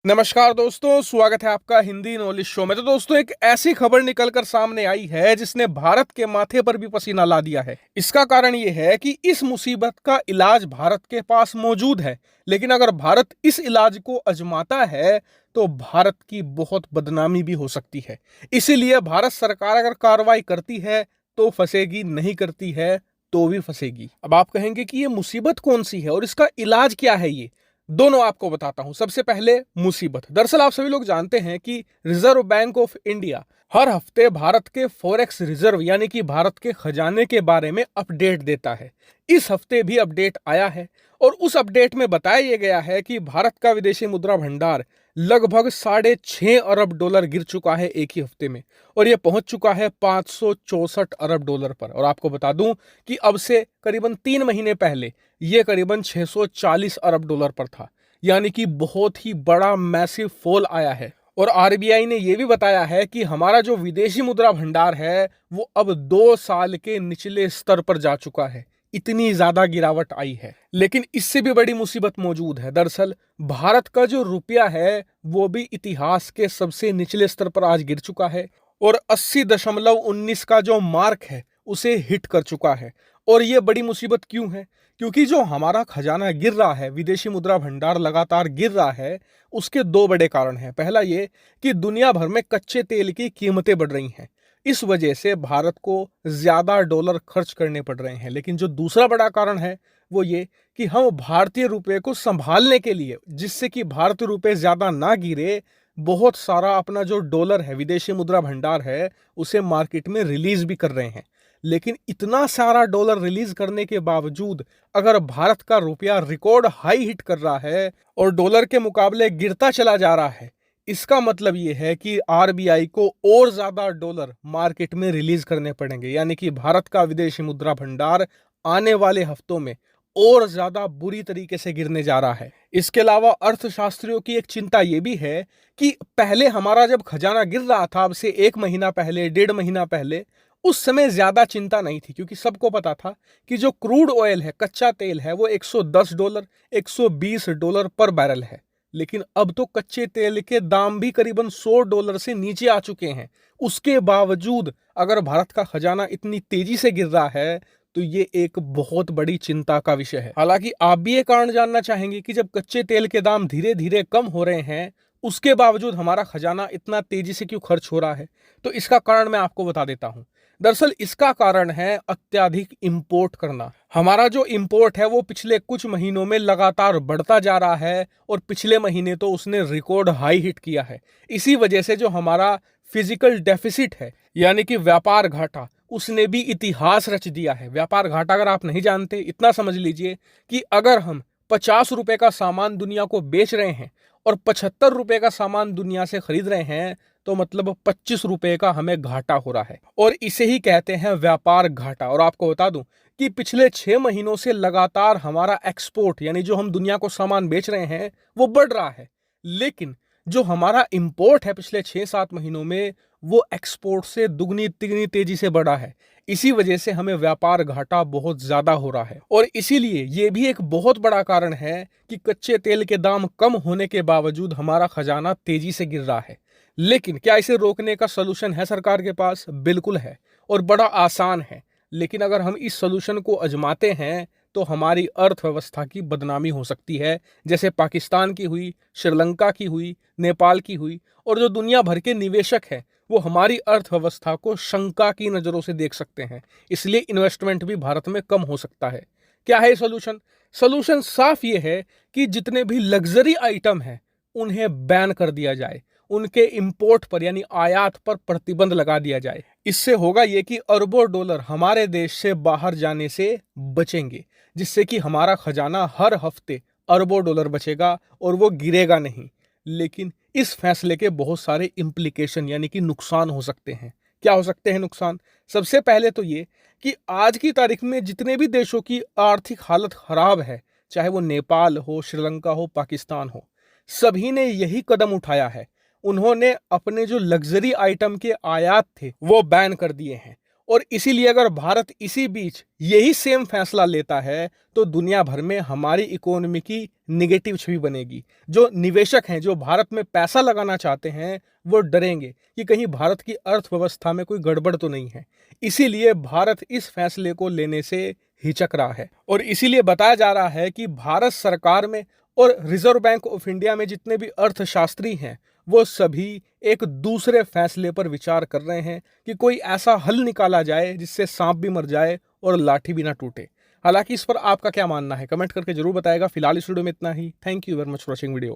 नमस्कार दोस्तों, स्वागत है आपका हिंदी नॉलेज शो में। तो दोस्तों, एक ऐसी खबर निकलकर सामने आई है जिसने भारत के माथे पर भी पसीना ला दिया है। इसका कारण ये है कि इस मुसीबत का इलाज भारत के पास मौजूद है, लेकिन अगर भारत इस इलाज को आजमाता है तो भारत की बहुत बदनामी भी हो सकती है। इसीलिए भारत सरकार अगर कार्रवाई करती है तो फंसेगी, नहीं करती है तो भी फंसेगी। अब आप कहेंगे कि ये मुसीबत कौन सी है और इसका इलाज क्या है। ये दोनों आपको बताता हूं। सबसे पहले मुसीबत। दरअसल आप सभी लोग जानते हैं कि रिजर्व बैंक ऑफ इंडिया हर हफ्ते भारत के फॉरेक्स रिजर्व यानी कि भारत के खजाने के बारे में अपडेट देता है। इस हफ्ते भी अपडेट आया है और उस अपडेट में बताया यह गया है कि भारत का विदेशी मुद्रा भंडार लगभग $6.5 अरब गिर चुका है एक ही हफ्ते में, और यह पहुंच चुका है $564 अरब पर। और आपको बता दूं कि अब से करीबन 3 महीने पहले यह करीबन $640 अरब पर था, यानी कि बहुत ही बड़ा मैसिव फॉल आया है। और आरबीआई ने यह भी बताया है कि हमारा जो विदेशी मुद्रा भंडार है वो अब 2 साल के निचले स्तर पर जा चुका है। इतनी ज्यादा गिरावट आई है। लेकिन इससे भी बड़ी मुसीबत मौजूद है। दरअसल भारत का जो रुपया है वो भी इतिहास के सबसे निचले स्तर पर आज गिर चुका है और 80.19 का जो मार्क है उसे हिट कर चुका है। और ये बड़ी मुसीबत क्यों है? क्योंकि जो हमारा खजाना गिर रहा है, विदेशी मुद्रा भंडार लगातार गिर रहा है, उसके दो बड़े कारण हैं। पहला ये कि दुनिया भर में कच्चे तेल की कीमतें बढ़ रही हैं, इस वजह से भारत को ज्यादा डॉलर खर्च करने पड़ रहे हैं। लेकिन जो दूसरा बड़ा कारण है वो ये कि हम भारतीय रुपए को संभालने के लिए, जिससे कि भारतीय रुपए ज्यादा ना गिरे, बहुत सारा अपना जो डॉलर है, विदेशी मुद्रा भंडार है, उसे मार्केट में रिलीज भी कर रहे हैं। लेकिन इतना सारा डॉलर रिलीज करने के बावजूद अगर भारत का रुपया रिकॉर्ड हाई हिट कर रहा है और डॉलर के मुकाबले गिरता चला जा रहा है, इसका मतलब यह है कि आरबीआई को और ज्यादा डॉलर मार्केट में रिलीज करने पड़ेंगे। यानी कि भारत का विदेशी मुद्रा भंडार आने वाले हफ्तों में और ज्यादा बुरी तरीके से गिरने जा रहा है। इसके अलावा अर्थशास्त्रियों की एक चिंता यह भी है कि पहले हमारा जब खजाना गिर रहा था, अब से 1 महीना पहले, 1.5 महीना पहले, उस समय ज्यादा चिंता नहीं थी, क्योंकि सबको पता था कि जो क्रूड ऑयल है, कच्चा तेल है, वो $110, $120 पर बैरल है। लेकिन अब तो कच्चे तेल के दाम भी करीबन $100 से नीचे आ चुके हैं। उसके बावजूद अगर भारत का खजाना इतनी तेजी से गिर रहा है तो ये एक बहुत बड़ी चिंता का विषय है। हालांकि आप भी ये कारण जानना चाहेंगे कि जब कच्चे तेल के दाम धीरे धीरे कम हो रहे हैं, उसके बावजूद हमारा खजाना इतना तेजी से क्यों खर्च हो रहा है। तो इसका कारण मैं आपको बता देता हूं। दरअसल इसका कारण है अत्यधिक इंपोर्ट करना। हमारा जो इंपोर्ट है वो पिछले कुछ महीनों में लगातार बढ़ता जा रहा है और पिछले महीने तो उसने रिकॉर्ड हाई हिट किया है। इसी वजह से जो हमारा फिजिकल डेफिसिट है, यानी कि व्यापार घाटा, उसने भी इतिहास रच दिया है। व्यापार घाटा अगर आप नहीं जानते, इतना समझ लीजिए कि अगर हम ₹50 का सामान दुनिया को बेच रहे हैं और ₹75 का सामान दुनिया से खरीद रहे हैं, तो मतलब ₹25 का हमें घाटा हो रहा है। और इसे ही कहते हैं व्यापार घाटा। और आपको बता दूं कि पिछले 6 महीनों से लगातार हमारा एक्सपोर्ट, यानी जो हम दुनिया को सामान बेच रहे हैं, वो बढ़ रहा है। लेकिन जो हमारा इंपोर्ट है पिछले 6-7 महीनों में, वो एक्सपोर्ट से दुगनी तिगनी तेजी से बढ़ा है। इसी वजह से हमें व्यापार घाटा बहुत ज्यादा हो रहा है। और इसीलिए ये भी एक बहुत बड़ा कारण है कि कच्चे तेल के दाम कम होने के बावजूद हमारा खजाना तेजी से गिर रहा है। लेकिन क्या इसे रोकने का सलूशन है सरकार के पास? बिल्कुल है, और बड़ा आसान है। लेकिन अगर हम इस सलूशन को आजमाते हैं तो हमारी अर्थव्यवस्था की बदनामी हो सकती है, जैसे पाकिस्तान की हुई, श्रीलंका की हुई, नेपाल की हुई। और जो दुनिया भर के निवेशक हैं वो हमारी अर्थव्यवस्था को शंका की नजरों से देख सकते हैं। इसलिए इन्वेस्टमेंट भी भारत में कम हो सकता है। क्या है सलूशन? सलूशन साफ ये है कि जितने भी लग्जरी आइटम हैं उन्हें बैन कर दिया जाए, उनके इंपोर्ट पर यानी आयात पर प्रतिबंध लगा दिया जाए। इससे होगा ये कि अरबों डॉलर हमारे देश से बाहर जाने से बचेंगे, जिससे कि हमारा खजाना हर हफ्ते अरबों डॉलर बचेगा और वो गिरेगा नहीं। लेकिन इस फैसले के बहुत सारे इम्प्लीकेशन यानी कि नुकसान हो सकते हैं। क्या हो सकते हैं नुकसान? सबसे पहले तो ये कि आज की तारीख में जितने भी देशों की आर्थिक हालत खराब है, चाहे वो नेपाल हो, श्रीलंका हो, पाकिस्तान हो, सभी ने यही कदम उठाया है। उन्होंने अपने जो लग्जरी आइटम के आयात थे वो बैन कर दिए हैं। और इसीलिए अगर भारत इसी बीच यही सेम फैसला लेता है तो दुनिया भर में हमारी इकोनॉमी की निगेटिव छवि बनेगी। जो निवेशक हैं, जो भारत में पैसा लगाना चाहते हैं, वो डरेंगे कि कहीं भारत की अर्थव्यवस्था में कोई गड़बड़ तो नहीं है। इसीलिए भारत इस फैसले को लेने से हिचक रहा है और इसीलिए बताया जा रहा है कि भारत सरकार में और रिजर्व बैंक ऑफ इंडिया में जितने भी अर्थशास्त्री हैं, वो सभी एक दूसरे फैसले पर विचार कर रहे हैं कि कोई ऐसा हल निकाला जाए जिससे सांप भी मर जाए और लाठी भी ना टूटे। हालांकि इस पर आपका क्या मानना है, कमेंट करके जरूर बताएगा। फिलहाल इस वीडियो में इतना ही। Thank you very much for watching video.